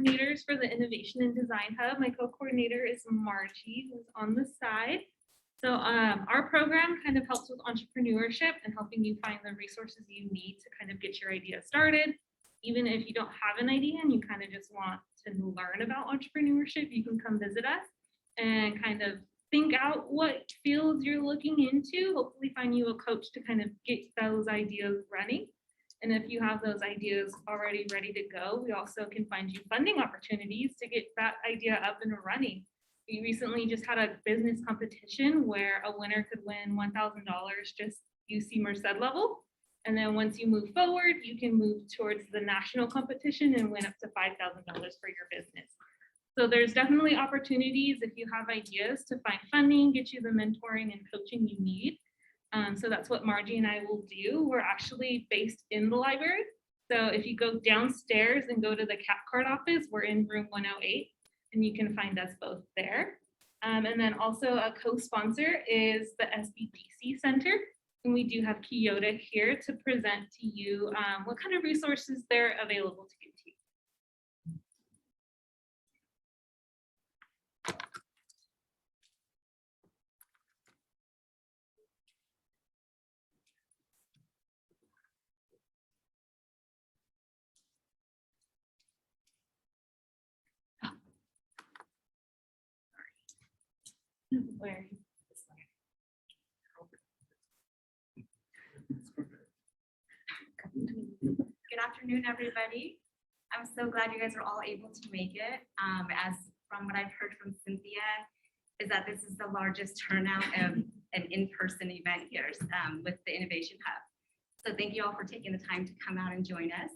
coordinators for the Innovation and Design Hub. My co-coordinator is Margie, who's on the side. So our program kind of helps with entrepreneurship and helping you find the resources you need to kind of get your idea started. Even if you don't have an idea and you kind of just want to learn about entrepreneurship, you can come visit us and kind of think out what fields you're looking into, hopefully find you a coach to kind of get those ideas running. And if you have those ideas already ready to go, we also can find you funding opportunities to get that idea up and running. We recently just had a business competition where a winner could win $1,000 just UC Merced level. And then once you move forward, you can move towards the national competition and win up to $5,000 for your business. So there's definitely opportunities if you have ideas to find funding, get you the mentoring and coaching you need. So that's what Margie and I will do. We're actually based in the library. So if you go downstairs and go to the cap card office, we're in room 108 and you can find us both there. And then also a co-sponsor is the SBDC Center. And we do have Kyoto here to present to you what kind of resources they're available to give to you. Where? Good afternoon, everybody. I'm so glad you guys are all able to make it. As from what I've heard from Cynthia, is that this is the largest turnout of an in-person event here with the Innovation Hub. So thank you all for taking the time to come out and join us.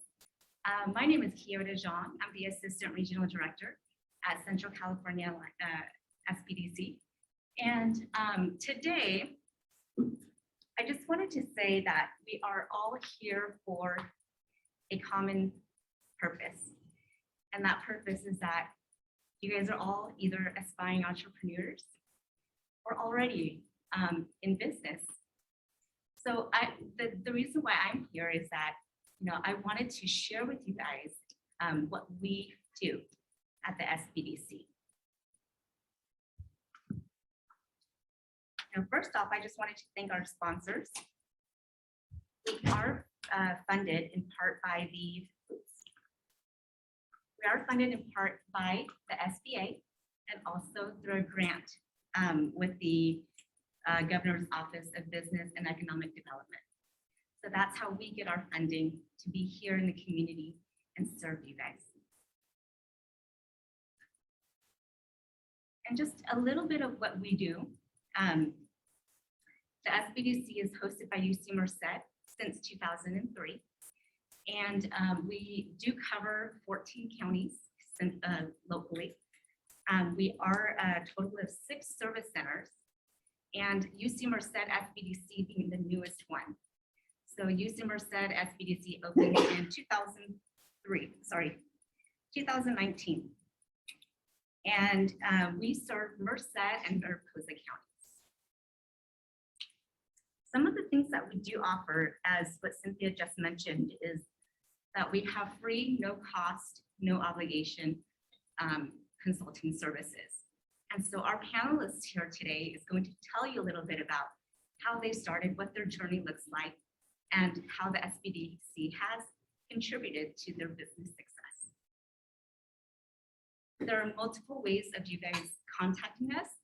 My name is Kyoto Zhang. I'm the Assistant Regional Director at Central California SBDC. And today, I just wanted to say that we are all here for a common purpose. And that purpose is that you guys are all either aspiring entrepreneurs or already in business. So the reason why I'm here is that, I wanted to share with you guys what we do at the SBDC. First off, I just wanted to thank our sponsors. We are funded in part by the SBA and also through a grant with the Governor's Office of Business and Economic Development. So that's how we get our funding to be here in the community and serve you guys. And just a little bit of what we do. The SBDC is hosted by UC Merced since 2003. And we do cover 14 counties locally. We are a total of 6 service centers and UC Merced SBDC being the newest one. So UC Merced SBDC opened in 2019. And we serve Merced and Mariposa counties. Some of the things that we do offer, as what Cynthia just mentioned, is that we have free, no cost, no obligation consulting services. And so our panelists here today is going to tell you a little bit about how they started, what their journey looks like, and how the SBDC has contributed to their business success. There are multiple ways of you guys contacting us,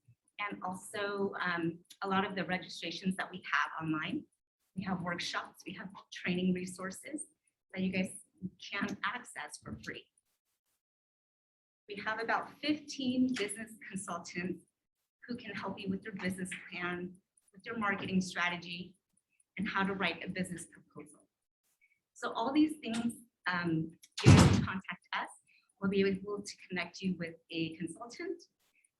and also a lot of the registrations that we have online. We have workshops, we have training resources that you guys can access for free. We have about 15 business consultants who can help you with your business plan, with your marketing strategy, and how to write a business proposal. So all these things, you can contact us. We'll be able to connect you with a consultant,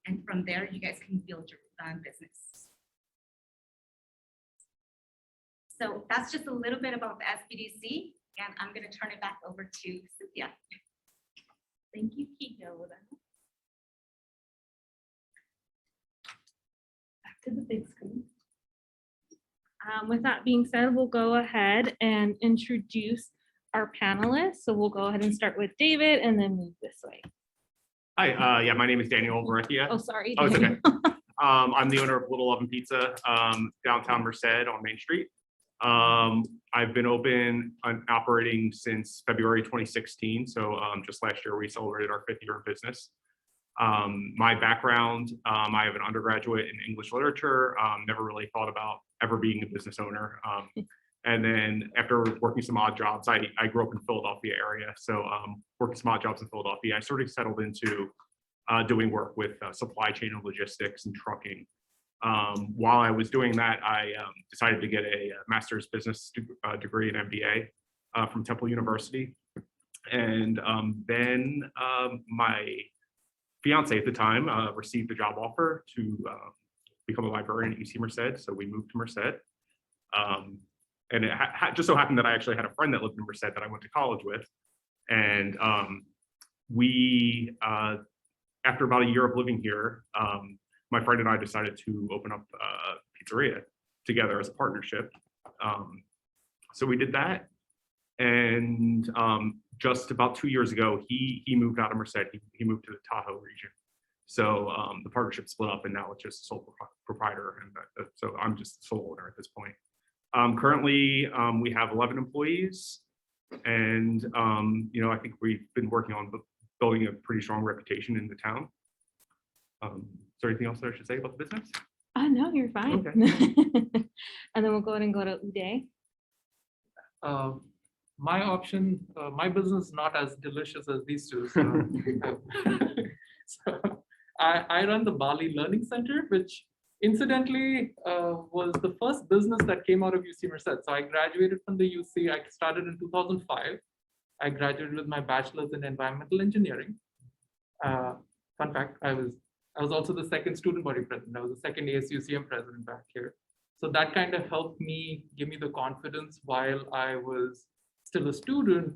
and from there, you guys can build your business. So that's just a little bit about the SBDC, and I'm going to turn it back over to Cynthia. Thank you, Kiko. Back to the big screen. With that being said, we'll go ahead and introduce our panelists. So we'll go ahead and start with David and then move this way. Hi, yeah, my name is Daniel Oh, Varethia. sorry. Oh, it's okay. Daniel. I'm the owner of Little Oven Pizza, downtown Merced on Main Street. I've been open and operating since February 2016. So just last year, we celebrated our 5th year of business. My background, I have an undergraduate in English literature, never really thought about ever being a business owner. And then after working some odd jobs, I grew up in Philadelphia area. So working some odd jobs in Philadelphia, I sort of settled into doing work with supply chain and logistics and trucking. While I was doing that, I decided to get a master's business degree in MBA from Temple University. And then my fiance at the time received a job offer to become a librarian at UC Merced. So we moved to Merced. And it just so happened that I actually had a friend that lived in Merced that I went to college with. And we, after about a year of living here, my friend and I decided to open up a pizzeria together as a partnership. So we did that. And just about 2 years ago, he moved out of Merced. He moved to the Tahoe region. So the partnership split up, and now it's just sole proprietor. And so I'm just the sole owner at this point. Currently, we have 11 employees, and I think we've been working on building a pretty strong reputation in the town. Is there anything else that I should say about the business? No, you're fine. Okay. And then we'll go ahead and go to Uday. My business is not as delicious as these two. So, so I run the Bali Learning Center, which incidentally was the first business that came out of UC Merced. So I graduated from the UC. I started in 2005. I graduated with my bachelor's in environmental engineering. Fun fact, I was also the second student body president. I was the second ASUCM president back here. So that kind of helped me, give me the confidence while I was still a student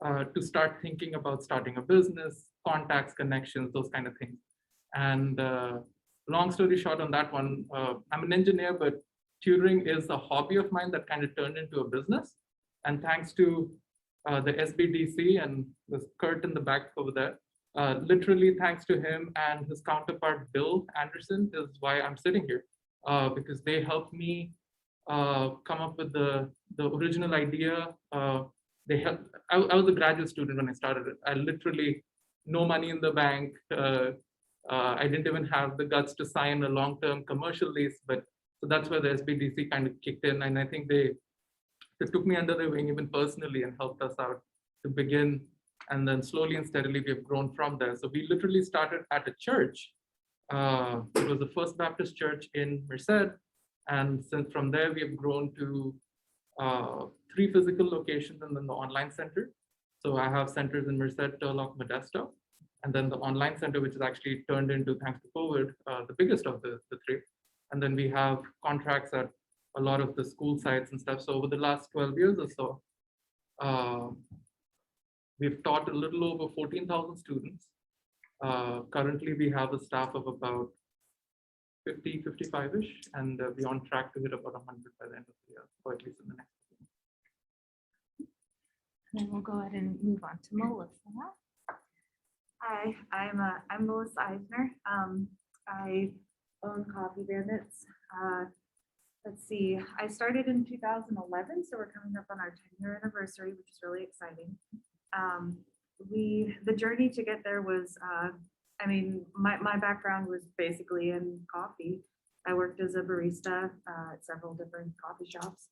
to start thinking about starting a business, contacts, connections, those kind of things. And long story short on that one, I'm an engineer, but tutoring is a hobby of mine that kind of turned into a business. And thanks to the SBDC and there's Kurt in the back over there, literally thanks to him and his counterpart, Bill Anderson, is why I'm sitting here. Because they helped me come up with the original idea. They helped. I was a graduate student when I started it. I literally no money in the bank. I didn't even have the guts to sign a long-term commercial lease, but so that's where the SBDC kind of kicked in, and I think they took me under their wing even personally and helped us out to begin, and then slowly and steadily we have grown from there. So we literally started at a church. It was the First Baptist Church in Merced, and since from there we have grown to 3 physical locations and then the online center. So I have centers in Merced, Turlock, Modesto, and then the online center, which is actually turned into, thanks to COVID, the biggest of the 3. And then we have contracts at a lot of the school sites and stuff. So over the last 12 years or so, we've taught a little over 14,000 students. Currently, we have a staff of about 50, 55-ish, and we're on track to hit about 100 by the end of the year, or at least in the next. And then we'll go ahead and move on to Melissa. Hi, I'm Melissa Eisner. I own Coffee Bandits. Let's see, I started in 2011, so we're coming up on our 10-year anniversary, which is really exciting. The journey to get there was, my background was basically in coffee. I worked as a barista at several different coffee shops.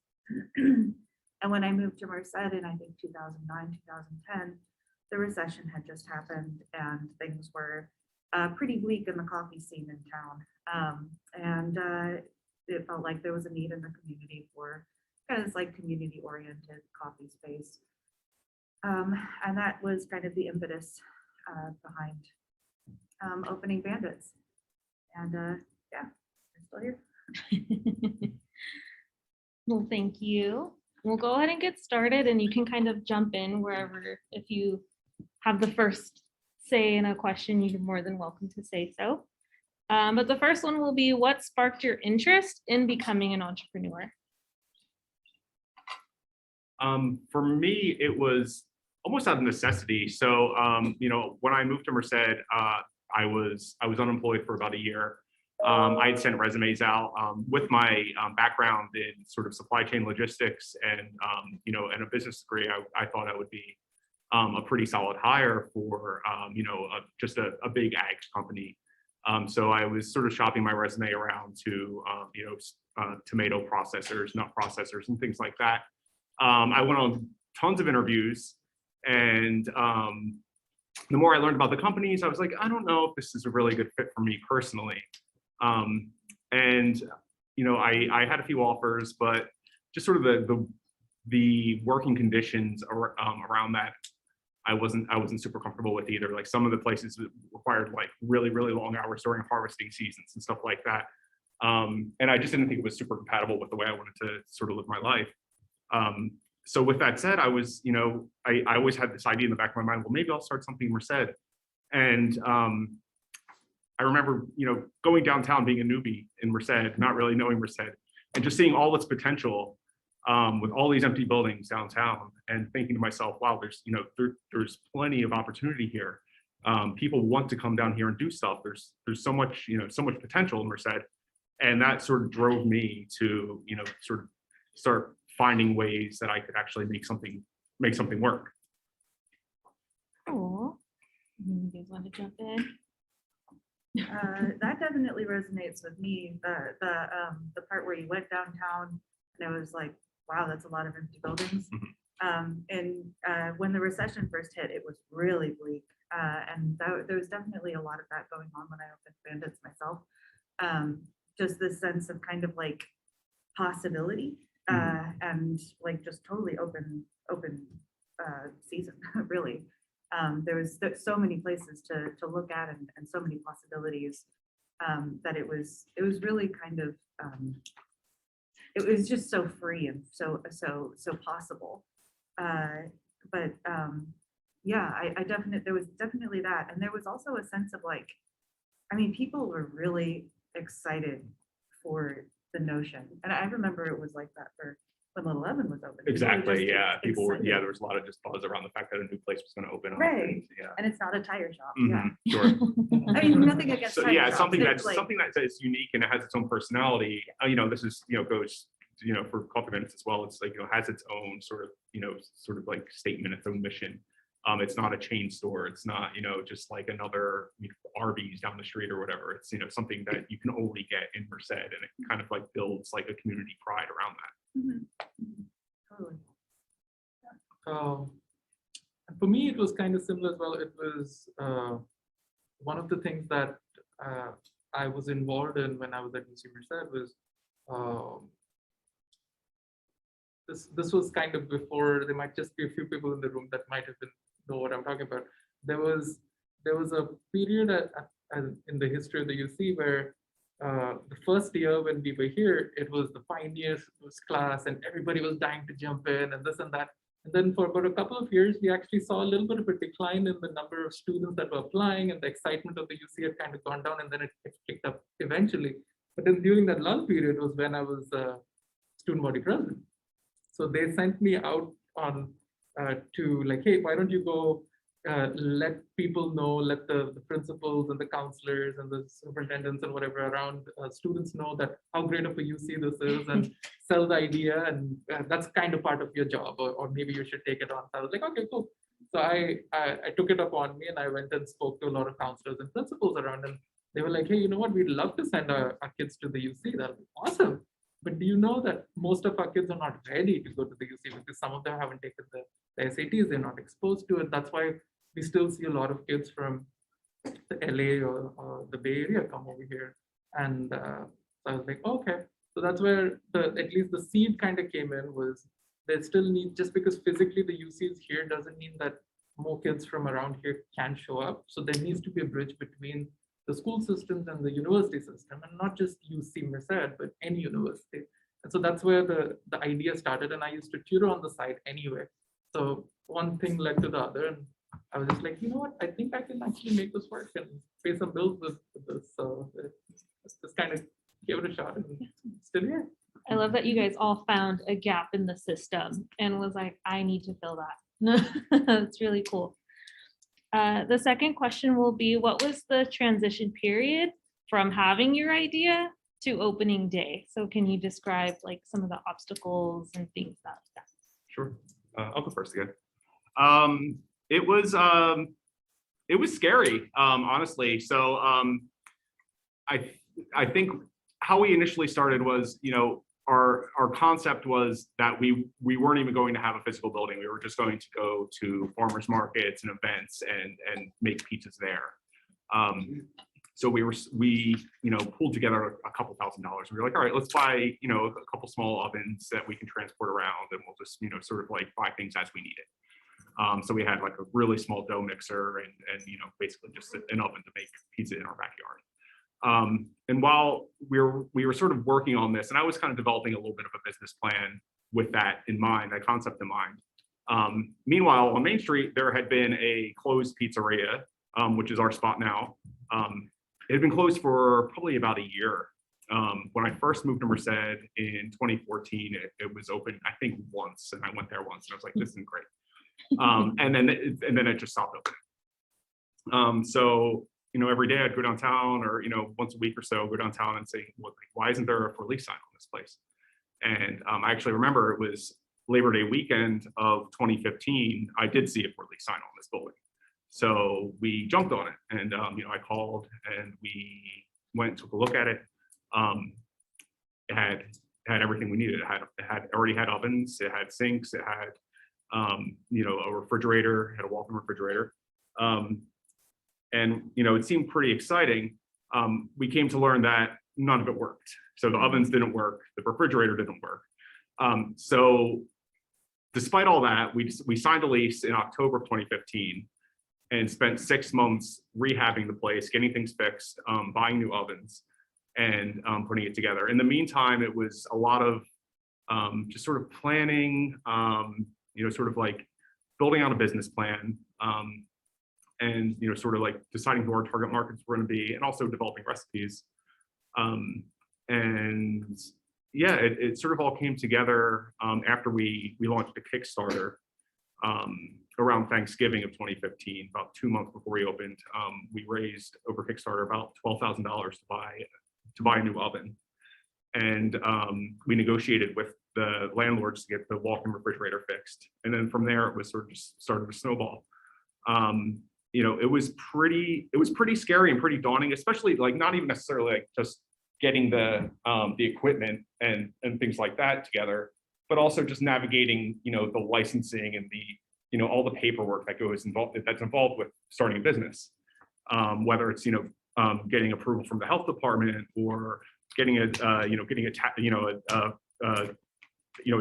And when I moved to Merced in, I think 2009, 2010, the recession had just happened and things were pretty bleak in the coffee scene in town. It felt like there was a need in the community for kind of like community-oriented coffee space. And that was kind of the impetus behind opening Bandits. And yeah, I'm still here. Well, thank you. We'll go ahead and get started, and you can kind of jump in wherever, if you have the first say in a question, you're more than welcome to say so. But the first one will be, what sparked your interest in becoming an entrepreneur? For me, it was almost out of necessity. So, you know, when I moved to Merced, I was unemployed for about a year. I had sent resumes out with my background in sort of supply chain logistics and, you know, and a business degree. I thought I would be a pretty solid hire for, you know, just a big ag company. So I was sort of shopping my resume around to, you know, tomato processors, nut processors, and things like that. I went on tons of interviews, and the more I learned about the companies, I was like, I don't know if this is a really good fit for me personally. And you know, I had a few offers, but just sort of the working conditions around that, I wasn't super comfortable with either. Like some of the places required like really long hours during harvesting seasons and stuff like that. And I just didn't think it was super compatible with the way I wanted to sort of live my life. So with that said, I was, you know, I always had this idea in the back of my mind, well, maybe I'll start something in Merced. And I remember, you know, going downtown, being a newbie in Merced, not really knowing Merced, and just seeing all its potential with all these empty buildings downtown, and thinking to myself, wow, there's, you know, there's plenty of opportunity here. People want to come down here and do stuff. There's so much, you know, so much potential in Merced. And that sort of drove me to, you know, sort of start finding ways that I could actually make something work. Cool. You guys want to jump in? That definitely resonates with me. The part where you went downtown and it was like, wow, that's a lot of empty buildings. And when the recession first hit, it was really bleak. And there was definitely a lot of that going on when I opened Bandits myself. Just this sense of kind of like possibility and like just totally open season, really. There's so many places to look at and so many possibilities that it was really kind of it was just so free and so possible. But yeah, I definitely, there was definitely that, and there was also a sense of like, I mean, people were really excited for the notion, and I remember it was like that for when Little Evan was open. Exactly. Yeah. People were, excited. there was a lot of just buzz around the fact that a new place was going to open up. Right. And, yeah. And it's not a tire shop. Mhm, Yeah. Sure. I mean, nothing against So tire yeah, shops. something It's that's unique and it has its own personality. You know, this is, you know, goes, you know, for Coffee Bandits as well. It's like, you know, has its own sort of, you know, sort of like statement, its own mission. It's not a chain store. It's not, you know, just like another, you know, Arby's down the street or whatever. It's, you know, something that you can only get in Merced, and it kind of like builds like a community pride around that. Totally. For me, it was kind of similar as well. It was one of the things that I was involved in when I was at UC Merced was this was kind of before. There might just be a few people in the room that might have know what I'm talking about. There was a period in the history of the UC where the first year when we were here, it was the pioneers class and everybody was dying to jump in and this and that. And then for about a couple of years, we actually saw a little bit of a decline in the number of students that were applying, and the excitement of the UC had kind of gone down, and then it picked up eventually. But then during that lull period was when I was student body president. So they sent me out on to like, hey, why don't you go let people know, let the principals and the counselors and the superintendents and whatever around students know that how great of a UC this is, and sell the idea, and that's kind of part of your job, or maybe you should take it on. So I was like, okay, cool. So I took it up on me, and I went and spoke to a lot of counselors and principals around, and they were like, hey, you know what, we'd love to send our kids to the UC. That'll be awesome. But do you know that most of our kids are not ready to go to the UC because some of them haven't taken the SATs, they're not exposed to it. That's why we still see a lot of kids from the LA or the Bay Area come over here. And so I was like, okay. So that's where at least the seed kind of came in, was they still need, just because physically the UC is here doesn't mean that more kids from around here can show up. So there needs to be a bridge between the school systems and the university system, and not just UC Merced, but any university. And so that's where the idea started. And I used to tutor on the side anyway. So one thing led to the other. And I was just like, you know what, I think I can actually make this work and pay some bills with this. So just kind of gave it a shot, and still here. I love that you guys all found a gap in the system and was like, I need to fill that. No, that's really cool. The second question will be, what was the transition period from having your idea to opening day? So can you describe like some of the obstacles and things that? Sure. I'll go first again. It was scary, honestly. So I think how we initially started was, our concept was that we weren't even going to have a physical building. We were just going to go to farmers markets and events and make pizzas there. So we pulled together a couple $1,000s. We were like, all right, let's buy, a couple small ovens that we can transport around, and we'll just, sort of like buy things as we need it. So we had like a really small dough mixer and basically just an oven to make pizza in our backyard. And while we were sort of working on this, and I was kind of developing a little bit of a business plan with that in mind, that concept in mind. Meanwhile, on Main Street, there had been a closed pizzeria, which is our spot now. It had been closed for probably about a year. When I first moved to Merced in 2014, it was open, I think, once, and I went there once, and I was like, this isn't great. And then it just stopped opening. So every day I'd go downtown, or once a week or so, go downtown and say, well, why isn't there a for lease sign on this place? And I actually remember it was Labor Day weekend of 2015. I did see a for lease sign on this building, so we jumped on it, and I called, and we went and took a look at it. It had everything we needed. It already had ovens, it had sinks, it had a refrigerator, it had a walk-in refrigerator. And it seemed pretty exciting. We came to learn that none of it worked. So the ovens didn't work, the refrigerator didn't work. So despite all that, we signed a lease in October of 2015 and spent 6 months rehabbing the place, getting things fixed, buying new ovens, and putting it together. In the meantime, it was a lot of just sort of planning, sort of like building out a business plan, and sort of like deciding who our target markets were going to be, and also developing recipes. And yeah, it sort of all came together after we launched a Kickstarter around Thanksgiving of 2015, about 2 months before we opened. We raised over Kickstarter about $12,000 to buy a new oven, and we negotiated with the landlords to get the walk-in refrigerator fixed, and then from there it was sort of just started to snowball. It was pretty scary and pretty daunting, especially like not even necessarily like just getting the equipment and things like that together, but also just navigating the licensing and the all the paperwork that's involved with starting a business, whether it's getting approval from the health department, or getting a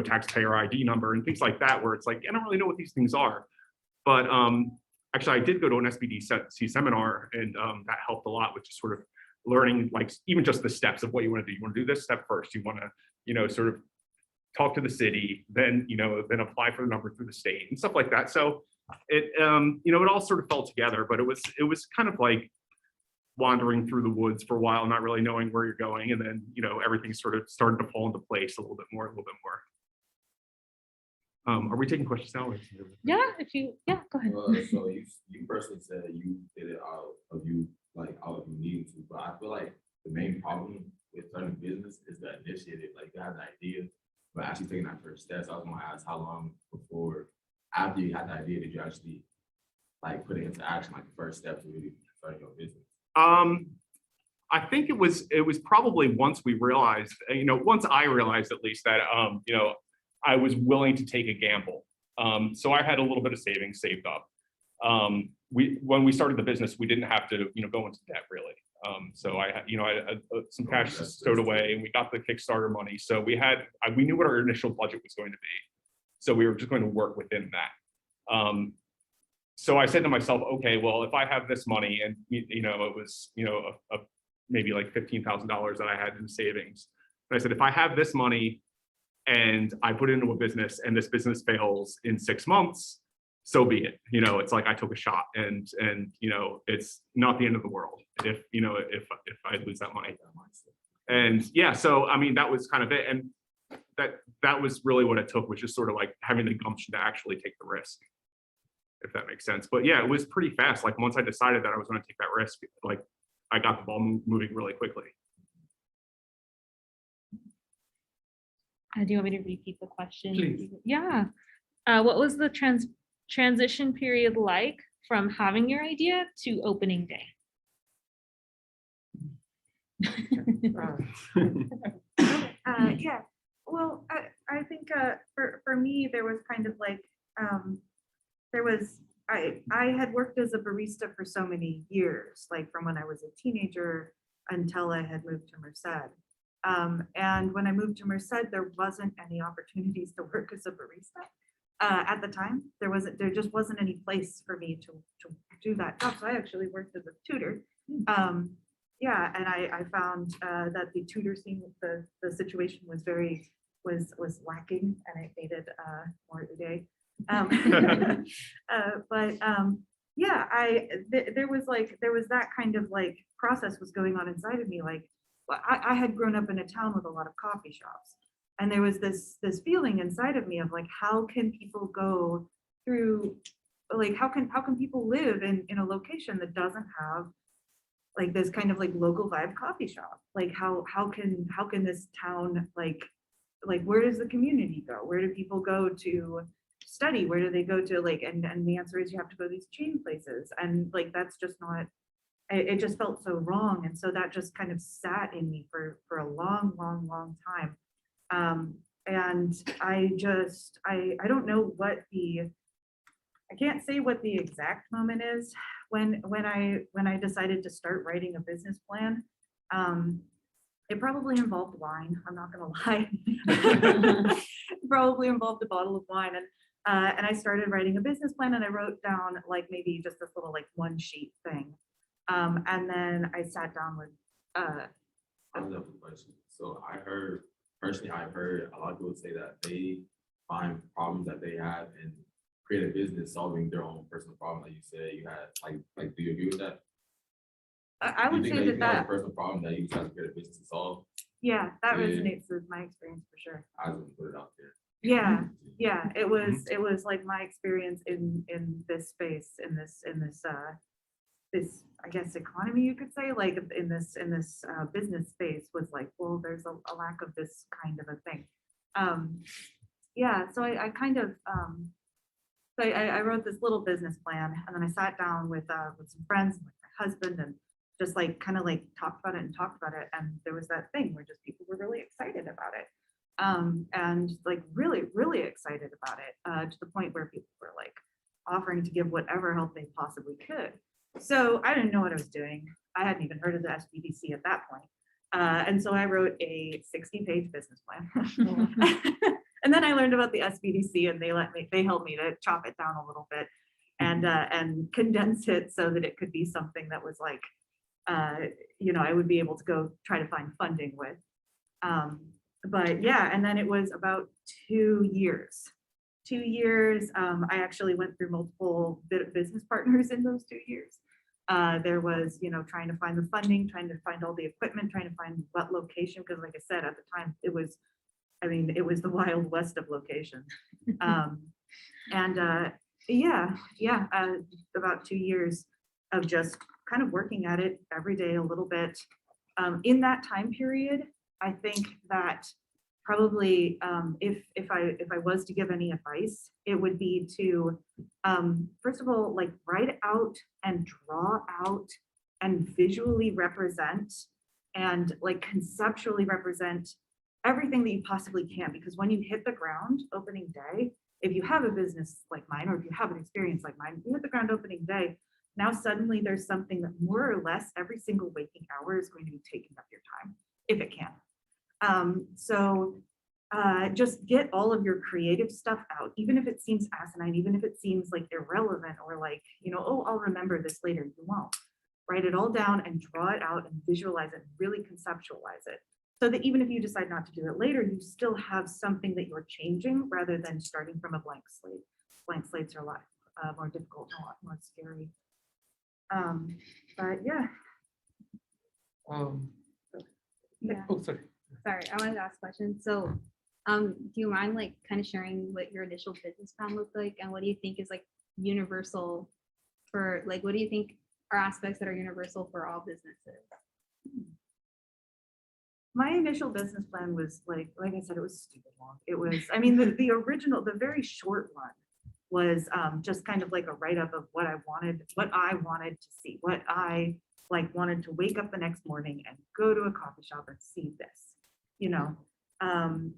taxpayer ID number and things like that, where it's like, I don't really know what these things are. But actually, I did go to an SBDC seminar, and that helped a lot with just sort of learning, like, even just the steps of what you want to do. You want to do this step first. You want to, sort of talk to the city, then, then apply for the number through the state and stuff like that. So it, it all sort of fell together, but it was kind of like wandering through the woods for a while, not really knowing where you're going. And then, everything sort of started to fall into place a little bit more. Are we taking questions now? Yeah, go ahead. So you personally said you did it out of you needing to, but I feel like the main problem with starting a business is the initiative. Like, you had an idea, but actually taking that first step. So I was gonna ask, how long before, after you had the idea, did you actually like put it into action, like the first step to really starting your business? I think it was probably once we realized, once I realized at least that, I was willing to take a gamble. So I had a little bit of savings saved up. When we started the business, we didn't have to, go into debt really. So I had some cash stowed away, and we got the Kickstarter money. So we knew what our initial budget was going to be. So we were just going to work within that. So I said to myself, okay, well, if I have this money, and it was maybe like $15,000 that I had in savings, and I said, if I have this money and I put it into a business, and this business fails in 6 months, so be it. It's like I took a shot, and it's not the end of the world if I lose that money. And yeah, so I mean, that was kind of it, and that was really what it took, was just sort of like having the gumption to actually take the risk. if that makes sense. But yeah, it was pretty fast. Like once I decided that I was going to take that risk, like I got the ball moving really quickly. Do you want me to repeat the question? Please. Yeah. What was the transition period like from having your idea to opening day? Yeah, well, I think for me, there was kind of like, I had worked as a barista for so many years, like from when I was a teenager until I had moved to Merced. And when I moved to Merced, there wasn't any opportunities to work as a barista. At the time, there just wasn't any place for me to do that job. So I actually worked as a tutor. Yeah, and I found that the tutor scene, the situation was was lacking, and it needed more every day. But yeah, there was that kind of like process was going on inside of me. Like, well, I had grown up in a town with a lot of coffee shops, and there was this feeling inside of me of like, how can people go through, like, how can people live in a location that doesn't have like this kind of like local vibe coffee shop? Like, how can this town, like where does the community go? Where do people go to study? Where do they go to, like, and the answer is you have to go to these chain places, and like that's just not, it just felt so wrong. And so that just kind of sat in me for a long time. And I don't know what I can't say what the exact moment is when I decided to start writing a business plan. It probably involved wine. I'm not gonna lie. Probably involved a bottle of wine, and I started writing a business plan, and I wrote down like maybe just this little like one sheet thing, and then I sat down with. I have a question. So I've heard a lot of people say that they find problems that they have and create a business solving their own personal problem. Like you said, you had like, do you agree with that? I Do you would think say you that have a that, personal problem that you just have to create a business to solve? yeah, that Yeah. resonates with my experience for sure. I just put it out there. Yeah, yeah, it was like my experience in this space, in this this, I guess, economy, you could say, like in this business space, was like, well, there's a lack of this kind of a thing. Yeah, so I kind of so I wrote this little business plan, and then I sat down with some friends and with my husband, and just like kind of like talked about it, and there was that thing where just people were really excited about it. And like really excited about it, to the point where people were like offering to give whatever help they possibly could. So I didn't know what I was doing. I hadn't even heard of the SBDC at that point. And so I wrote a 60-page business plan. And then I learned about the SBDC, and they helped me to chop it down a little bit and condense it so that it could be something that was like, I would be able to go try to find funding with. But yeah, and then it was about 2 years. 2 years, I actually went through multiple business partners in those 2 years. There was, trying to find the funding, trying to find all the equipment, trying to find what location, because like I said, at the time, it was the Wild West of location. About 2 years of just kind of working at it every day a little bit. In that time period, I think that probably if I was to give any advice, it would be to first of all, like, write out and draw out and visually represent and like conceptually represent everything that you possibly can, because when you hit the ground opening day, if you have a business like mine, or if you have an experience like mine, you hit the ground opening day, now suddenly there's something that more or less every single waking hour is going to be taking up your time, if it can. Just get all of your creative stuff out, even if it seems asinine, even if it seems like irrelevant, or like, oh, I'll remember this later. You won't. Write it all down and draw it out and visualize it, and really conceptualize it, so that even if you decide not to do it later, you still have something that you're changing rather than starting from a blank slate. Blank slates are a lot more difficult, and a lot more scary. But yeah. Yeah. Oh, sorry. Sorry, I wanted to ask a question. So, do you mind like kind of sharing what your initial business plan looked like, and what do you think is like universal for, like, what do you think are aspects that are universal for all businesses? My initial business plan was like I said, it was stupid long. It was, I mean, the original, the very short one was just kind of like a write-up of what I wanted to see, what I like wanted to wake up the next morning and go to a coffee shop and see this, you know.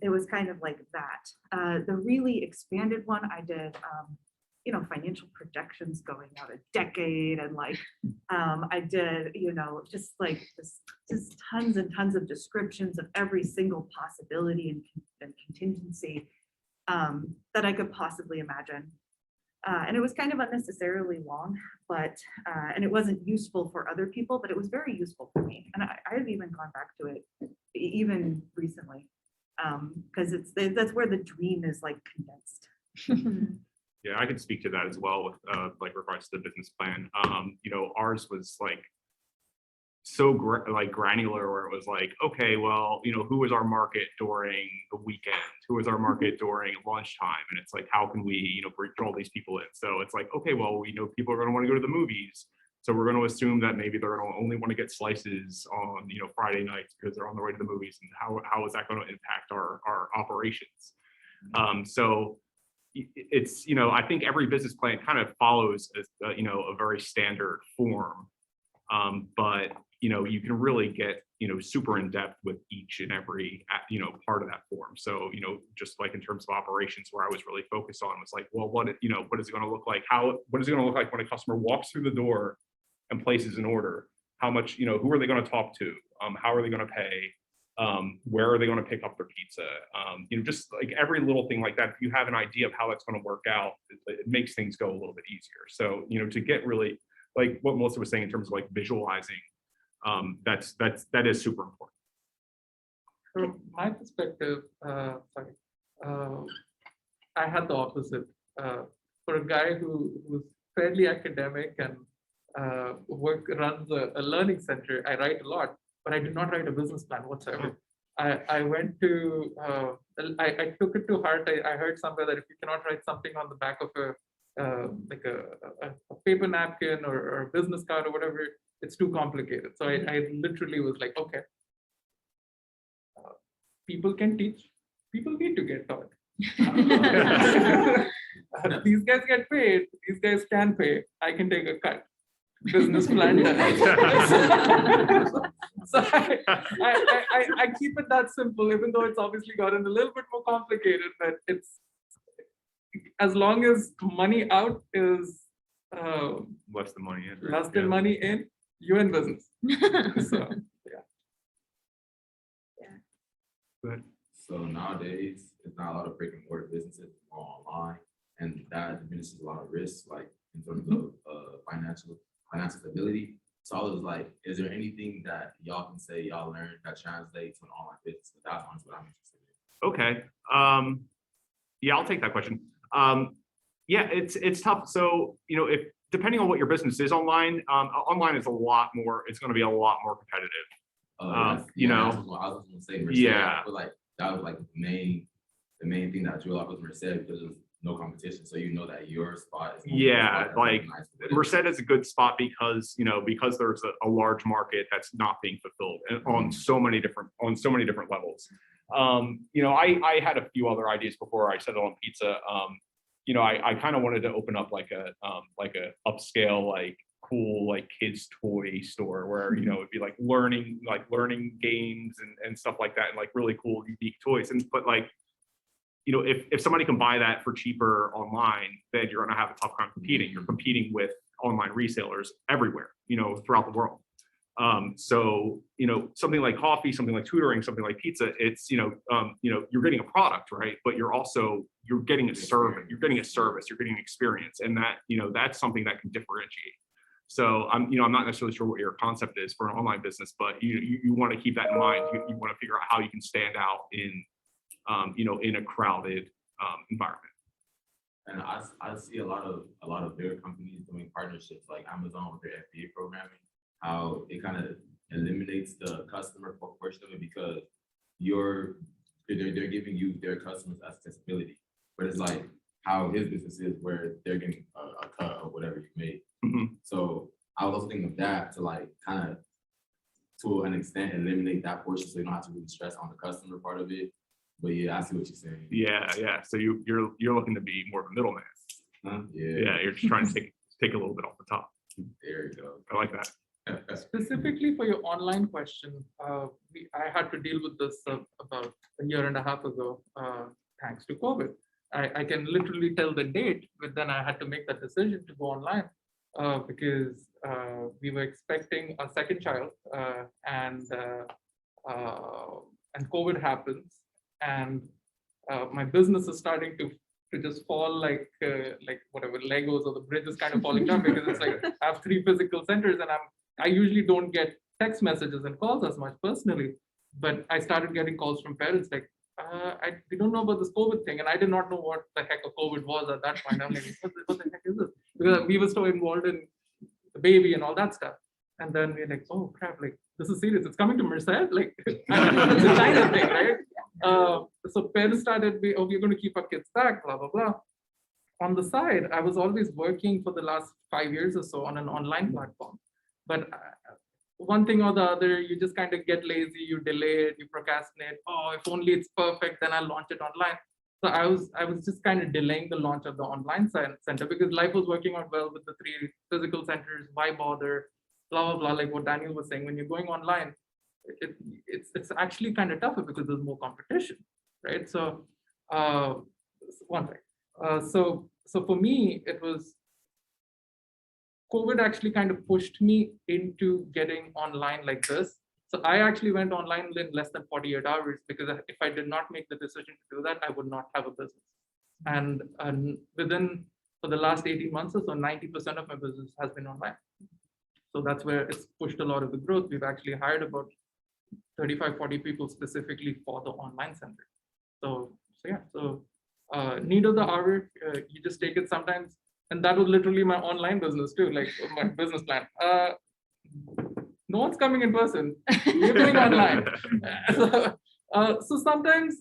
It was kind of like that. The really expanded one I did, you know, financial projections going out a decade, and like I did, you know, just like just tons and tons of descriptions of every single possibility and contingency that I could possibly imagine. And it was kind of unnecessarily long, but and it wasn't useful for other people, but it was very useful for me. And I've even gone back to it even recently, because that's where the dream is like condensed. Yeah, I can speak to that as well with like regards to the business plan. You know, ours was like so granular, where it was like, okay, well, you know, who is our market during the weekend? Who is our market during lunchtime? And it's like, how can we, you know, draw these people in? So it's like, okay, well, we know people are going to want to go to the movies. So we're going to assume that maybe they're going to only want to get slices on, you know, Friday nights because they're on the way to the movies. And how is that going to impact our operations? So it's, you know, I think every business plan kind of follows, you know, a very standard form. But, you know, you can really get, you know, super in depth with each and every, you know, part of that form. So, you know, just like in terms of operations, where I was really focused on was like, well, what is it going to look like? What is it going to look like when a customer walks through the door and places an order? How much, you know, who are they going to talk to? How are they going to pay? Where are they going to pick up their pizza? You know, just like every little thing like that, if you have an idea of how that's going to work out, it makes things go a little bit easier. So, you know, to get really, like what Melissa was saying in terms of like visualizing, that is super important. From my perspective, I had the opposite. For a guy who's fairly academic and runs a learning center, I write a lot, but I did not write a business plan whatsoever. I went to, I took it to heart. I heard somewhere that if you cannot write something on the back of like a paper napkin or a business card or whatever, it's too complicated. So I literally was like, okay, people can teach, people need to get taught. These guys get paid, these guys can pay, I can take a cut. Business plan done. So I keep it that simple, even though it's obviously gotten a little bit more complicated, but it's, as long as money out is Less than money in. less than money in, you're in business. So So nowadays, it's not a lot of brick and mortar businesses, all online, and that diminishes a lot of risks, like in terms of financial stability. So I was like, is there anything that y'all can say y'all learned that translates to an online business? That's honestly what I'm interested in. Okay. Yeah, I'll take that question. Yeah, it's tough. So, you know, if depending on what your business is online, online is a lot more, it's going to be a lot more competitive. You know, that's what I was gonna say. Merced, yeah. I feel like that was like the main thing that drew off was Merced, because there's no competition. So you know that your spot is Yeah, like Merced is a good spot because, you know, because there's a large market that's not being fulfilled and on so many different levels. You know, I had a few other ideas before I settled on pizza. You know, I kind of wanted to open up like a upscale, like cool, like kids toy store where, you know, it'd be like learning games and stuff like that, and like really cool, unique toys. But like, you know, if somebody can buy that for cheaper online, then you're going to have a tough time competing. You're competing with online resellers everywhere, you know, throughout the world. So, you know, something like coffee, something like tutoring, something like pizza, it's, you know, you're getting a product, right? But you're getting a service, you're getting an experience. And that, you know, that's something that can differentiate. So I'm not necessarily sure what your concept is for an online business, but you want to keep that in mind. You want to figure out how you can stand out in, you know, in a crowded environment. And I see a lot of bigger companies doing partnerships like Amazon with their FBA programming, how it kind of eliminates the customer portion of it, because they're giving you their customers accessibility. But it's like how his business is, where they're getting a cut of whatever you make. Mhm. So I was also thinking of that to like kind of, to an extent, eliminate that portion so you don't have to really stress on the customer part of it. But yeah, I see what you're saying. Yeah. So you're looking to be more of a middleman. Huh? Yeah, you're just trying to take a little bit off the top. There you go. I like that. Specifically for your online question, I had to deal with this about a year and a half ago, thanks to COVID. I can literally tell the date, but then I had to make that decision to go online because we were expecting a second child, and COVID happens, and my business is starting to just fall like whatever Legos, or the bridge is kind of falling down, because it's like I have 3 physical centers, and I usually don't get text messages and calls as much personally, but I started getting calls from parents like, we don't know about this COVID thing, and I did not know what the heck a COVID was at that point. I'm like, what the heck is this? Because we were so involved in the baby and all that stuff, and then we're like, oh crap, like this is serious. It's coming to Merced, like it's a China thing, right? So parents started, we're going to keep our kids back, blah blah blah. On the side, I was always working for the last 5 years or so on an online platform, but one thing or the other, you just kind of get lazy, you delay it, you procrastinate. Oh, if only it's perfect, then I'll launch it online. So I was just kind of delaying the launch of the online center because life was working out well with the 3 physical centers. Why bother? Blah blah blah. Like what Daniel was saying, when you're going online, it's actually kind of tougher because there's more competition, right? So one thing. So for me, it was COVID actually kind of pushed me into getting online like this. So I actually went online in less than 48 hours because if I did not make the decision to do that, I would not have a business. And within, for the last 18 months or so, 90% of my business has been online. So that's where it's pushed a lot of the growth. We've actually hired about 35, 40 people specifically for the online center. So yeah, so need of the hour, you just take it sometimes. And that was literally my online business too, like my business plan. No one's coming in person, we're doing online. So sometimes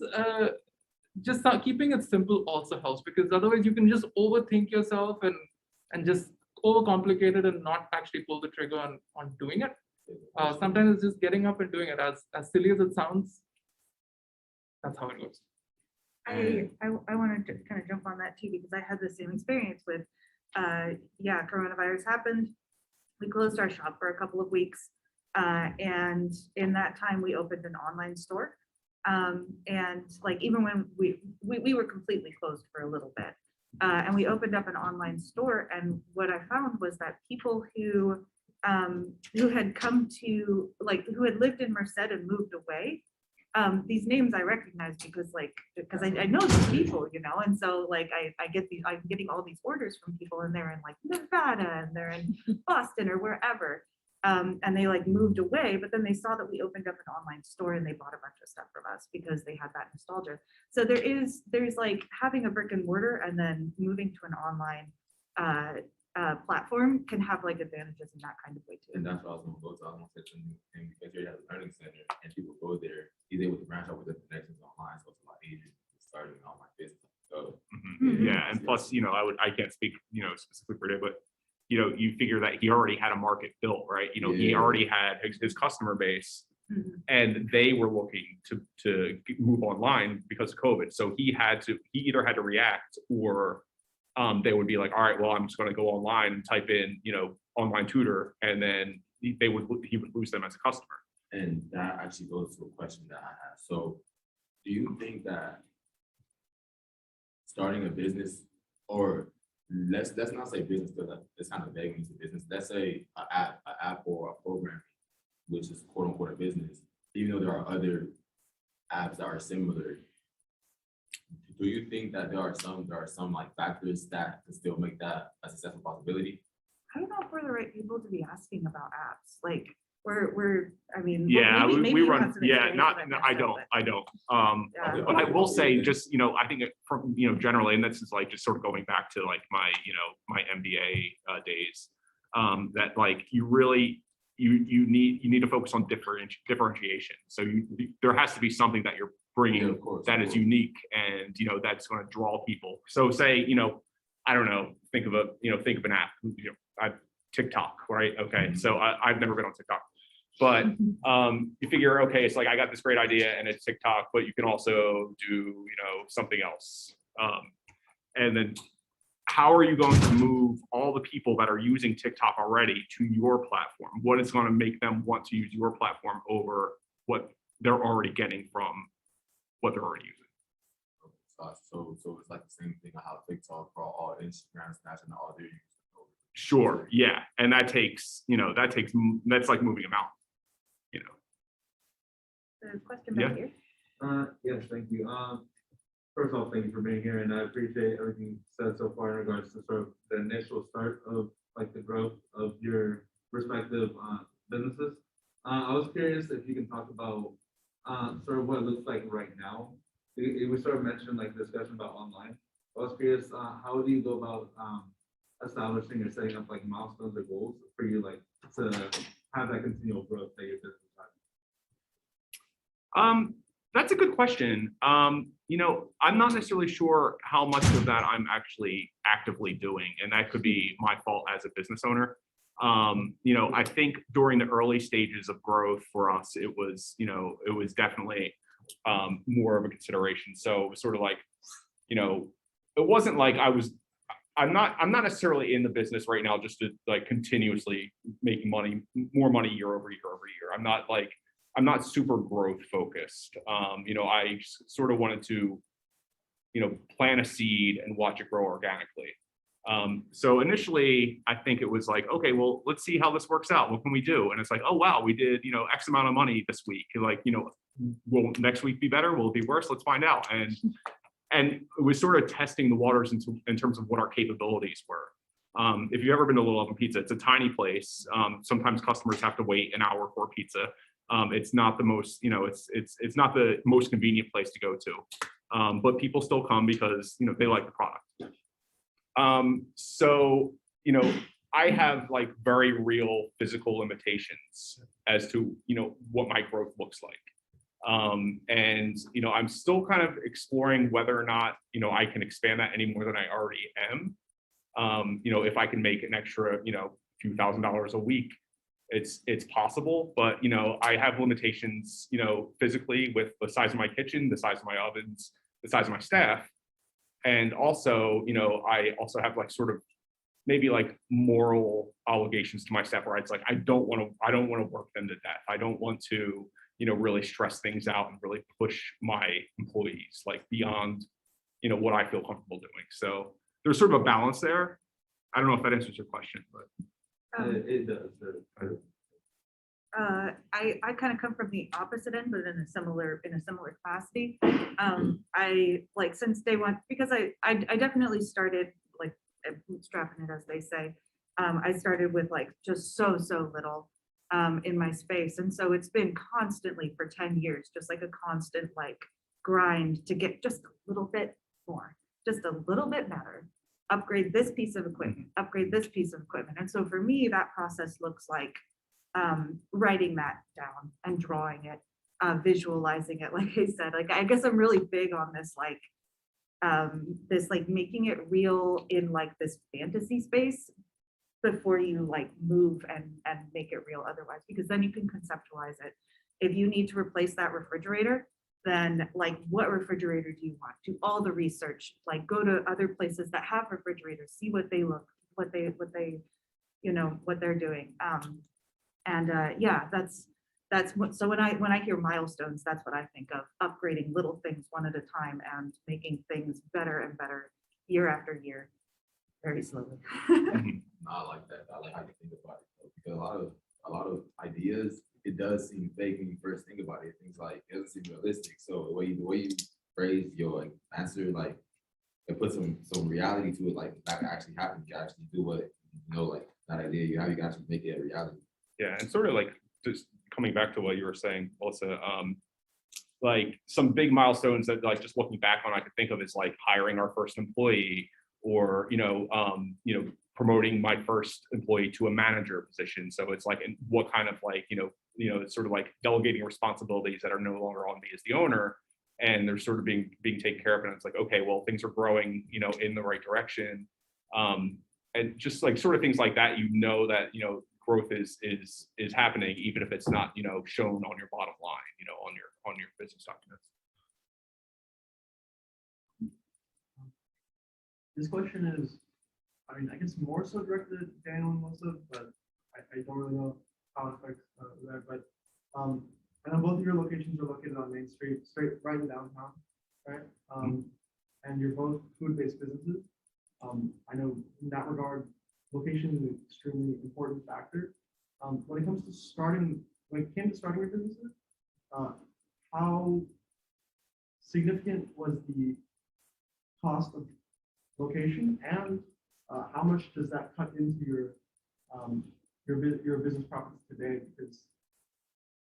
just keeping it simple also helps, because otherwise you can just overthink yourself and just overcomplicate it and not actually pull the trigger on doing it. Sometimes it's just getting up and doing it. As silly as it sounds, that's how it goes. I wanted to kind of jump on that too, because I had the same experience with, coronavirus happened. We closed our shop for a couple of weeks. And in that time we opened an online store. And like, even when we were completely closed for a little bit, and we opened up an online store. And what I found was that people who had come to, like, who had lived in Merced and moved away, these names I recognize because I know these people, you know, and so like I'm getting all these orders from people, and they're in like Nevada and they're in Boston or wherever. And they like moved away, but then they saw that we opened up an online store and they bought a bunch of stuff from us because they had that nostalgia. So there's like having a brick and mortar and then moving to an online platform can have like advantages in that kind of way too. And that's what I was gonna go to. I was gonna say something, and because you're at the learning center and people go there, he's able to branch out with the connections online, so it's a lot easier to start an online business. So Yeah, and plus, you know, I can't speak, you know, specifically for Dave, but you know, you figure that he already had a market built, right? You know, he Yeah. already had his customer base, Mhm. and they were looking to move online because of COVID. So he either had to react, or they would be like, all right, well, I'm just going to go online and type in, you know, online tutor, and then he would lose them as a customer. And that actually goes to a question that I have. So do you think that starting a business, or let's not say business, because it's kind of vague into business, let's say an app or a program, which is quote unquote a business, even though there are other apps that are similar, do you think that there are some like factors that can still make that a successful possibility? I don't know if we're the right people to be asking about apps. Like I mean, Yeah, maybe we you run. have some Yeah, experience no, with it, I Marcel, don't. Yeah. But I will say, just, you know, I think from, you know, generally, and this is like just sort of going back to like my, you know, my MBA days, that like you really you need to focus on differentiation. So there has to be something that bringing Yeah, of course, that of is course. unique and, that's going to draw people. So say, I don't know, think of an app, TikTok, right? Okay. So I've never been on TikTok, but you figure, okay, it's like, I got this great idea and it's TikTok, but you can also do, something else. And then how are you going to move all the people that are using TikTok already to your platform? What is going to make them want to use your platform over what they're already getting from what they're already using? So it's like the same thing on how TikTok for all Instagram, Snapchat, and all their users. Sure. Yeah. And that's like moving a mountain, The question back Yeah. here. Yes, thank you. First of all, thank you for being here, and I appreciate everything you said so far in regards to sort of the initial start of like the growth of your respective businesses. I was curious if you can talk about sort of what it looks like right now. We sort of mentioned like discussion about online. I was curious, how do you go about establishing or setting up like milestones or goals for you like to have that continual growth that your business has? That's a good question. I'm not necessarily sure how much of that I'm actually actively doing, and that could be my fault as a business owner. I think during the early stages of growth for us, it was definitely more of a consideration. So it was sort of like, it wasn't like I'm not necessarily in the business right now just to like continuously making more money year over year over year. I'm not super growth focused. I sort of wanted to, plant a seed and watch it grow organically. So initially, I think it was like, okay, well, let's see how this works out. What can we do? And it's like, oh, wow, we did, X amount of money this week. Like, will next week be better? Will it be worse? Let's find out. And it was sort of testing the waters in terms of what our capabilities were. If you've ever been to Little Oven Pizza, it's a tiny place. Sometimes customers have to wait an hour for pizza. It's not the most, it's not the most convenient place to go to, but people still come because they like the product. So I have like very real physical limitations as to what my growth looks like. And I'm still kind of exploring whether or not I can expand that any more than I already am. If I can make an extra few $1,000s a week, it's possible, but I have limitations physically with the size of my kitchen, the size of my ovens, the size of my staff, and also I also have like sort of maybe like moral obligations to my staff where it's like I don't want to work them to death. I don't want to really stress things out and really push my employees like beyond what I feel comfortable doing. So there's sort of a balance there. I don't know if that answers your question, but It does. I kind of come from the opposite end, but in a similar capacity. I like since day one, because I definitely started like bootstrapping it, as they say. I started with like just so little in my space, and so it's been constantly for 10 years, just like a constant like grind to get just a little bit more, just a little bit better. Upgrade this piece of equipment, upgrade this piece of equipment. And so for me, that process looks like writing that down and drawing it, visualizing it. Like I said, like I guess I'm really big on this like making it real in like this fantasy space before you like move and make it real otherwise, because then you can conceptualize it. If you need to replace that refrigerator, then like what refrigerator do you want? Do all the research, like go to other places that have refrigerators, see what they look, what they're doing. Yeah, that's what, so when I hear milestones, that's what I think of, upgrading little things one at a time and making things better and better year after year, very slowly. I like that. I like how you think about it. Because a lot of ideas, it does seem fake when you first think about it. Things like it doesn't seem realistic. So the way you phrase your answer, like it puts some reality to it. Like that actually happen. You can actually do what like that idea you have. You can actually make it a reality. Yeah, and sort of like just coming back to what you were saying, Melissa, like some big milestones that like just looking back on, I could think of is like hiring our first employee, or promoting my first employee to a manager position. So it's like what kind of like it's sort of like delegating responsibilities that are no longer on me as the owner and they're sort of being taken care of, and it's like, okay, well, things are growing, in the right direction. And just like sort of things like that, that, growth is happening, even if it's not, shown on your bottom line, on your business documents. This question is, I mean, I guess more so directed at Daniel and Melissa, but I don't really know how it affects that, but I know both of your locations are located on Main Street, straight right in downtown, right? And you're both food-based businesses. I know in that regard, location is an extremely important factor. When it comes to starting, when it came to starting your businesses, how significant was the cost of location, and how much does that cut into your business profits today? Because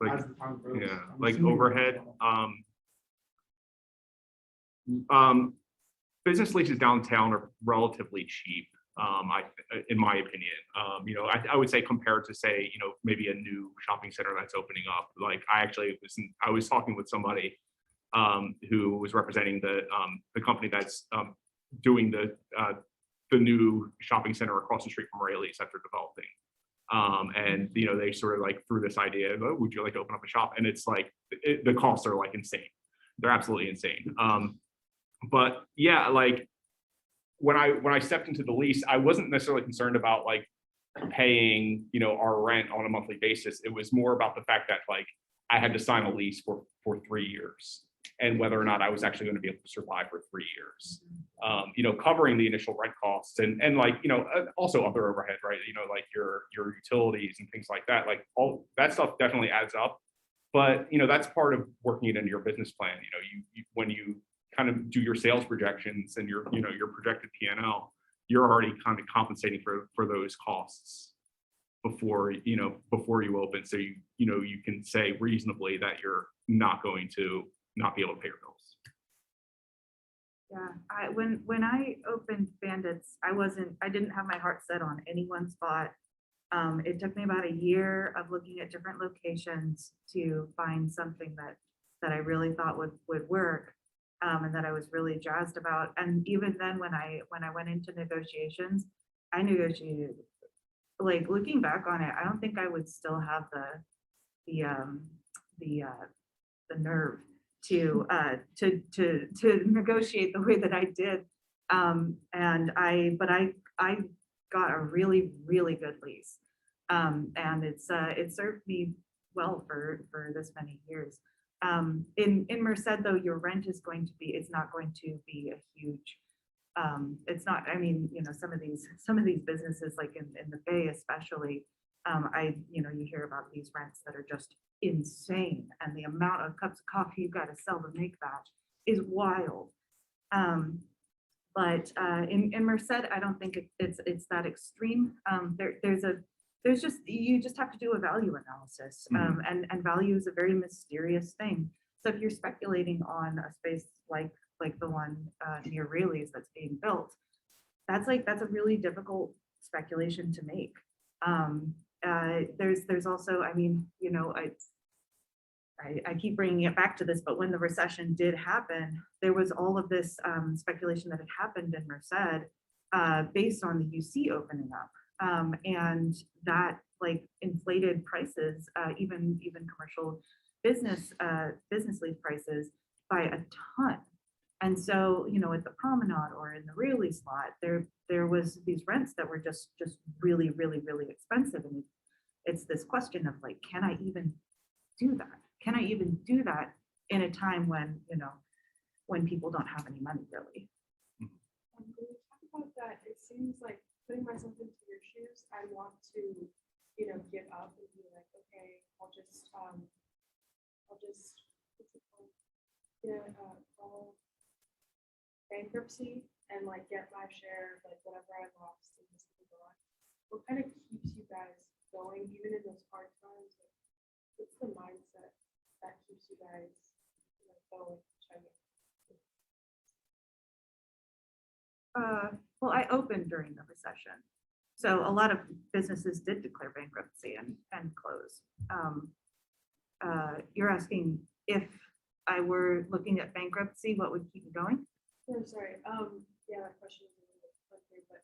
Like, as the time grows, yeah, I'm like assuming- overhead. Business leases downtown are relatively cheap. In my opinion, I would say compared to, say, maybe a new shopping center that's opening up. Like, I was talking with somebody who was representing the company that's doing the new shopping center across the street from Rayleigh's that they're developing. And they sort of like threw this idea of, oh, would you like to open up a shop? And it's like the costs are like insane. They're absolutely insane. But yeah, like when I stepped into the lease, I wasn't necessarily concerned about like paying, our rent on a monthly basis. It was more about the fact that like I had to sign a lease for 3 years, and whether or not I was actually going to be able to survive for 3 years. Covering the initial rent costs and like, also other overhead, right? Like your utilities and things like that, like all that stuff definitely adds up. But, that's part of working it into your business plan. You when you kind of do your sales projections and your projected P&L, you're already kind of compensating for those costs before you open. So you can say reasonably that you're not going to not be able to pay your bills. Yeah, when I opened Bandits, I didn't have my heart set on any one spot. It took me about a year of looking at different locations to find something that I really thought would work, and that I was really jazzed about. And even then, when I went into negotiations, I negotiated, like looking back on it, I don't think I would still have the nerve to negotiate the way that I did. But I got a really, really good lease. And it served me well for this many years. In Merced though, your rent is going to be, it's not going to be a huge, it's not, I mean, some of these businesses like in the Bay especially, you hear about these rents that are just insane, and the amount of cups of coffee you got to sell to make that is wild. But in Merced, I don't think it's that extreme. You just have to do a value analysis, and value is a very mysterious thing. So if you're speculating on a space like the one near Rayleigh's that's being built, that's a really difficult speculation to make. There's also, I mean, I keep bringing it back to this, but when the recession did happen, there was all of this speculation that had happened in Merced based on the UC opening up, and that like inflated prices, even commercial business lease prices by a ton. And so, at the promenade or in the Rayleigh's lot, there was these rents that were just really, really, really expensive. And it's this question of like, can I even do that? Can I even do that in a time when, when people don't have any money really? When we talk about that, it seems like putting myself into your shoes, I want to, get up and be like, okay, I'll just call bankruptcy and like get my share of like whatever I lost in this on. What kind of keeps you guys going even in those hard times? Like, what's the mindset that keeps you guys going? Well, I opened during the recession, so a lot of businesses did declare bankruptcy and close. You're asking if I were looking at bankruptcy, what would keep you going? I'm sorry, yeah, that question is a little bit unclear, but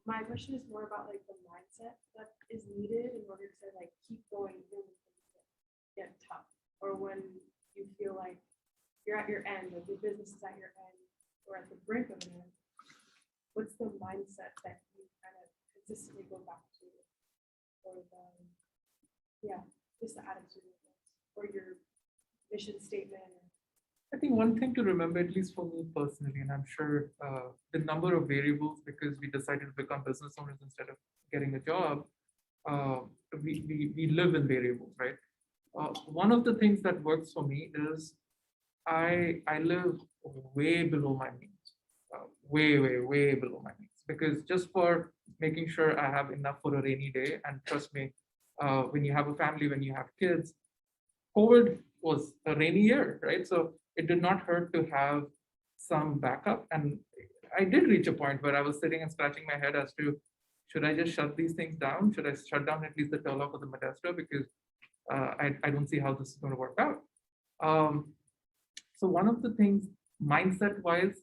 my question is more about like the mindset that is needed in order to like keep going even when things get tough, or when you feel like you're at your end, like your business is at your end, or at the brink of an end. What's the mindset that you kind of consistently go back to, or the, yeah, just the attitude of it, or your mission statement, or I think one thing to remember, at least for me personally, and I'm sure the number of variables, because we decided to become business owners instead of getting a job, we live in variables, right? One of the things that works for me is I live way below my means, way below my means, because just for making sure I have enough for a rainy day, and trust me, when you have a family, when you have kids, COVID was a rainy year, right? So it did not hurt to have some backup. And I did reach a point where I was sitting and scratching my head as to, should I just shut these things down? Should I shut down at least the Turlock or the Modesto? Because I don't see how this is going to work out. So one of the things mindset wise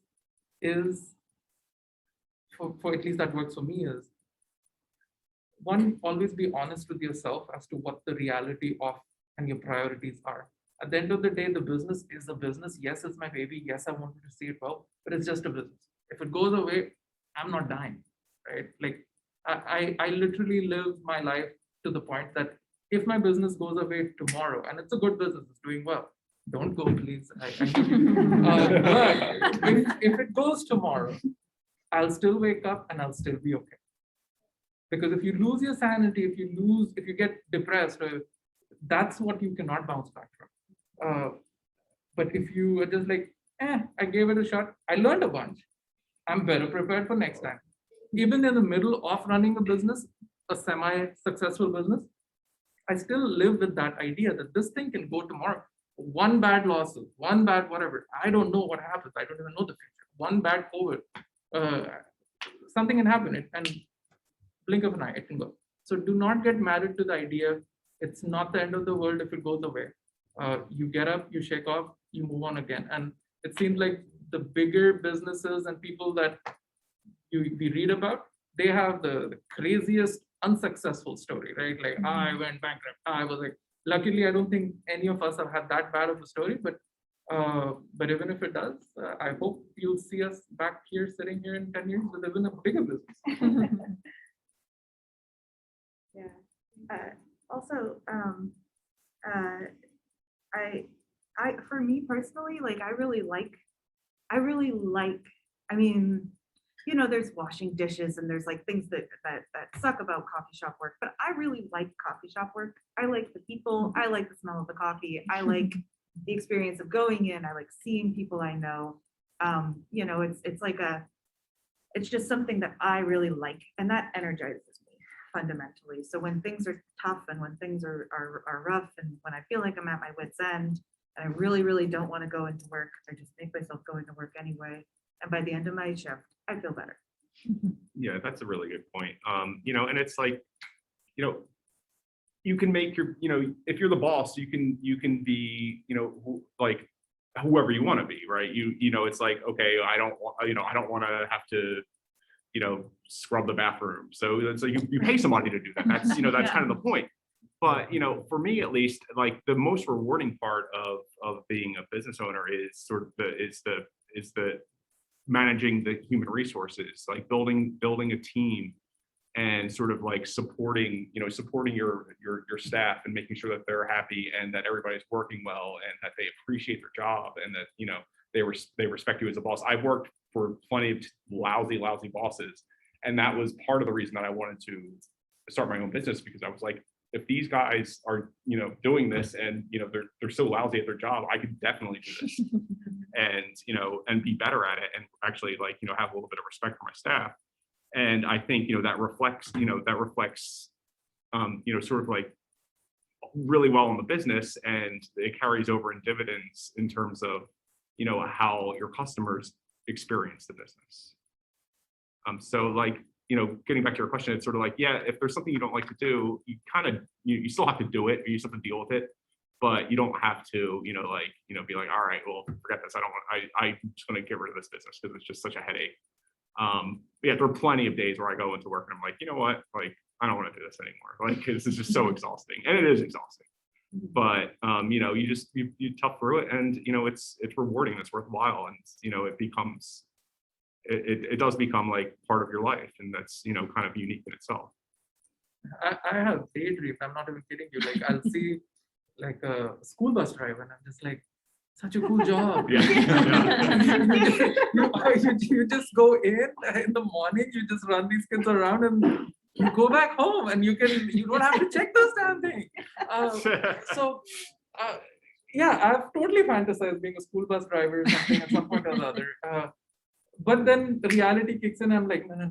is, for at least that works for me, is one, always be honest with yourself as to what the reality of and your priorities are. At the end of the day, the business is a business. Yes, it's my baby. Yes, I wanted to see it well, but it's just a business. If it goes away, I'm not dying, right? Like I literally live my life to the point that if my business goes away tomorrow, and it's a good business, it's doing well, don't go, please. But if it goes tomorrow, I'll still wake up and I'll still be okay. Because if you lose your sanity, if you get depressed, that's what you cannot bounce back from. But if you are just like, I gave it a shot, I learned a bunch, I'm better prepared for next time. Even in the middle of running a business, a semi-successful business, I still live with that idea that this thing can go tomorrow. One bad lawsuit, one bad whatever, I don't know what happens. I don't even know the future. One bad COVID, something can happen, and blink of an eye, it can go. So do not get married to the idea. It's not the end of the world if it goes away. You get up, you shake off, you move on again. And it seems like the bigger businesses and people that we read about, they have the craziest unsuccessful story, right? Like, I went bankrupt. I was like, luckily, I don't think any of us have had that bad of a story, but even if it does, I hope you'll see us back here, sitting here in 10 years with even a bigger business. Yeah. Also, for me personally, like I really like, I mean, you know, there's washing dishes and there's like things that suck about coffee shop work, but I really like coffee shop work. I like the people, I like the smell of the coffee, I like the experience of going in, I like seeing people I know. You know, it's just something that I really like, and that energizes me fundamentally. So when things are tough and when things are rough and when I feel like I'm at my wit's end and I really don't want to go into work, I just make myself go into work anyway. And by the end of my shift, I feel better. Yeah, that's a really good point. You know, and it's like, you know, you can make your, you know, if you're the boss, you can be, you know, like whoever you want to be, right? You know, it's like, okay, I don't want to have to, you know, scrub the bathroom. So it's like you pay somebody to do that. That's, you know, that's kind of the point. But, you know, for me at least, like the most rewarding part of being a business owner is sort of the managing the human resources, like building a team and sort of like supporting your staff and making sure that they're happy and that everybody's working well and that they appreciate their job and that, you know, they respect you as a boss. I've worked for plenty of lousy bosses. And that was part of the reason that I wanted to start my own business, because I was like, if these guys are, you know, doing this and, you know, they're so lousy at their job, I could definitely do this and, you know, and be better at it and actually like, you know, have a little bit of respect for my staff. And I think, you know, that reflects, you know, sort of like really well in the business, and it carries over in dividends in terms of, you know, how your customers experience the business. So like, you know, getting back to your question, it's sort of like, yeah, if there's something you don't like to do, you kind of, you still have to do it, or you still have to deal with it. but you don't have to, be like, all right, well, forget this. I'm just going to get rid of this business because it's just such a headache. Yeah, there are plenty of days where I go into work and I'm like, you know what, like, I don't want to do this anymore. Like, this is just so exhausting, and it is exhausting. But you tough through it, and it's rewarding, it's worthwhile, and it does become like part of your life, and that's kind of unique in itself. I have daydreams. I'm not even kidding you. Like I'll see like a school bus driver, and I'm just like, such a cool job. Yeah. You just go in the morning, you just run these kids around, and you go back home, and you don't have to check those damn things. Yeah, I've totally fantasized being a school bus driver or something at some point or the other. But then the reality kicks in. I'm like, no.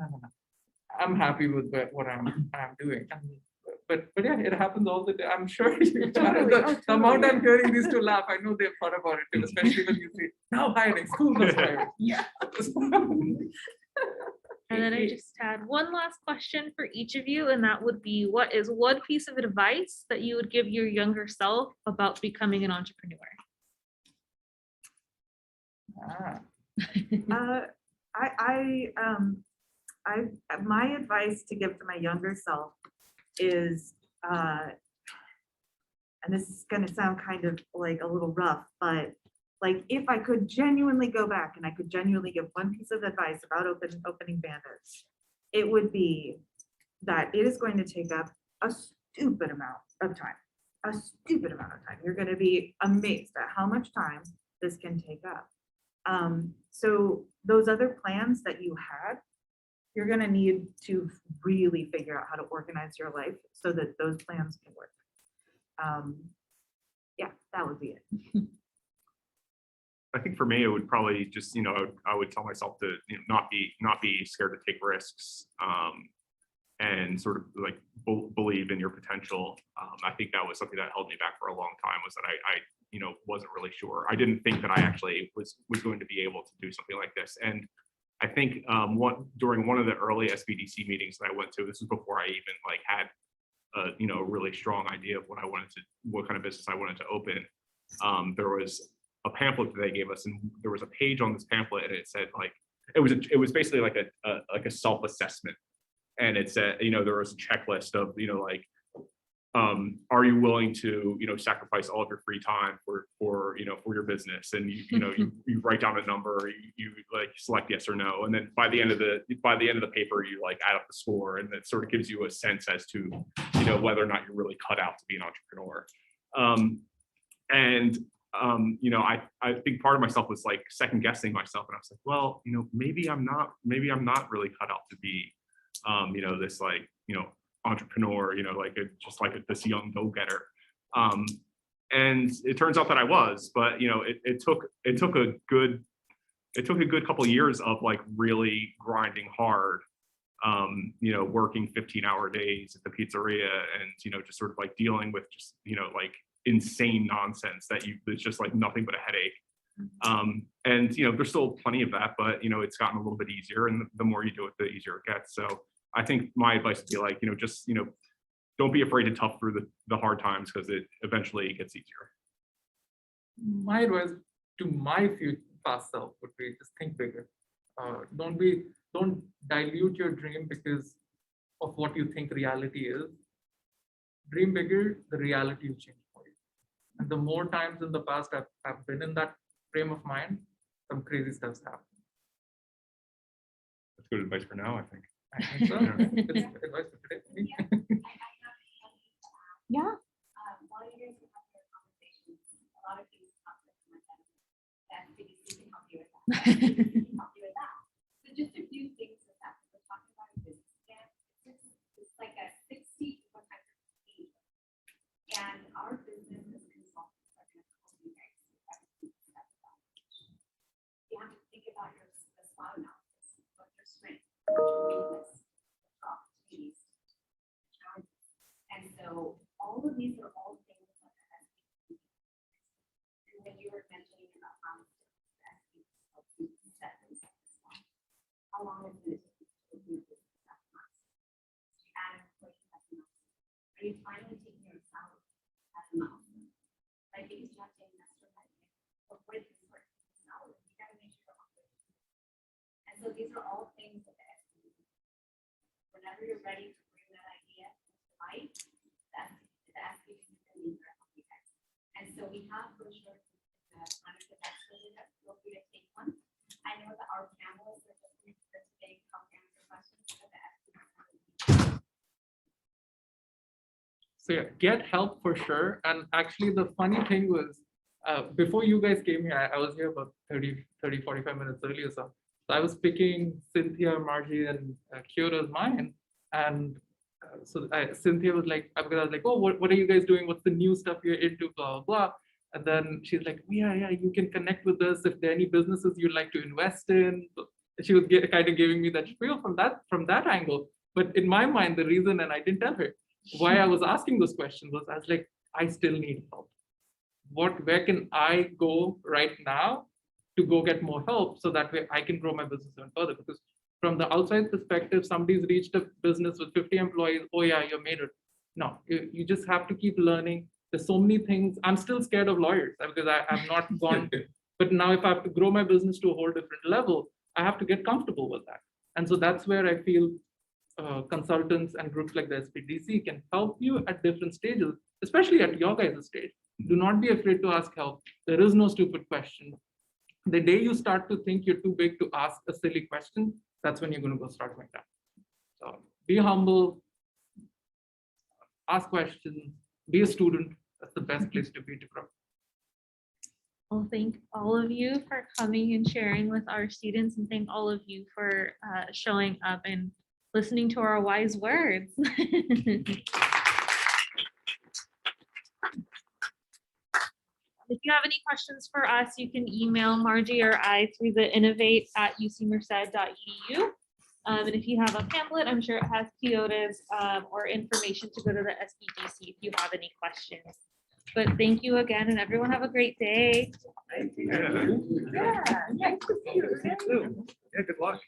I'm happy with what I'm doing. But yeah, it happens all the time. I'm sure the amount I'm hearing these two laugh, I know they've thought about it too, especially when you say, now hiring school bus drivers. Yeah. And then I just had one last question for each of you, and that would be, what is one piece of advice that you would give your younger self about becoming an entrepreneur? My advice to give to my younger self is, and this is going to sound kind of like a little rough, but like if I could genuinely go back and I could genuinely give one piece of advice about opening Bandits, it would be that it is going to take up a stupid amount of time. You're going to be amazed at how much time this can take up. So those other plans that you had, you're going to need to really figure out how to organize your life so that those plans can work. Yeah, that would be it. I think for me, it would probably just, I would tell myself to not be scared to take risks, and sort of like believe in your potential. I think that was something that held me back for a long time, was that I wasn't really sure. I didn't think that I actually was going to be able to do something like this. And I think during one of the early SBDC meetings that I went to, this is before I even like had a really strong idea of what kind of business I wanted to open. There was a pamphlet that they gave us, and there was a page on this pamphlet, and it said like, it was basically like a self-assessment, and it said, there was a checklist of are you willing to sacrifice all of your free time for your business, and you write down a number, you like select yes or no, and then by the end of the paper you like add up the score, and it sort of gives you a sense as to whether or not you're really cut out to be an entrepreneur. I think part of myself was like second guessing myself, and I was like, well, maybe I'm not really cut out to be this like entrepreneur, this young go-getter. And it turns out that I was, but it took a good couple of years of like really grinding hard, working 15-hour days at the pizzeria, and just sort of like dealing with just like insane nonsense it's just like nothing but a headache. And there's still plenty of that, but it's gotten a little bit easier, and the more you do it, the easier it gets. So I think my advice would be like, just don't be afraid to tough through the hard times, because it eventually gets easier. My advice to my past self would be just think bigger. Don't dilute your dream because of what you think reality is. Dream bigger, the reality will change for you. And the more times in the past I've been in that frame of mind, some crazy stuff's happened. That's good advice for now, I think. I think so. It's advice for today. Yeah. While you guys were having your conversations, a lot of things popped up in my head. And BDC can help you with that. So just a few things with that. We're talking about a business plan. It's like a 60 to 100 page. And our business as consultants are going to help you guys with everything that's about. You have to think about the SWOT analysis, what your strengths, what your weakness, the opportunities, the challenges. And so all of these are all things that the SBC. And when you were mentioning about how the SBC helps you set those up as well. How long is it to do this that month? To add an employee as a milestone. Are you finally taking your salary as a milestone? think you have to invest in that. But with this work, now, you gotta make sure. And so these are all things that whenever you're ready to bring that idea to life, that's the aspiration that we are. And so we have brochures that kind of the extras in there. Feel free to take one. I know that our panelists are just going to today help answer questions for the extras. So yeah, get help for sure. And actually the funny thing was, before you guys came here, I was here about 45 minutes earlier. So I was picking Cynthia, Margie, and Kyoto's mind. And Cynthia was like, because I was like, oh, what are you guys doing? What's the new stuff you're into, blah, blah, blah. And then she's like, yeah, you can connect with us if there are any businesses you'd like to invest in. So she was kind of giving me that spiel from that angle. But in my mind, the reason, and I didn't tell her, why I was asking those questions was, I was like, I still need help. Where can I go right now to go get more help so that way I can grow my business even further? Because from the outside perspective, somebody's reached a business with 50 employees. Oh yeah, you're made it. No, you just have to keep learning. There's so many things. I'm still scared of lawyers because I'm not gone. But now if I have to grow my business to a whole different level, I have to get comfortable with that. And so that's where I feel consultants and groups like the SPDC can help you at different stages, especially at your guys' stage. Do not be afraid to ask help. There is no stupid question. The day you start to think you're too big to ask a silly question, that's when you're going to go start like that. So be humble, ask questions, be a student. That's the best place to be to grow. Well, thank all of you for coming and sharing with our students, and thank all of you for showing up and listening to our wise words. If you have any questions for us, you can email Margie or I through the innovate@ucmerced.edu. And if you have a pamphlet, I'm sure it has Kyoto's or information to go to the SBDC if you have any questions. But thank you again, and everyone have a great day. Yeah. Yeah, nice to see you. Yeah, good luck.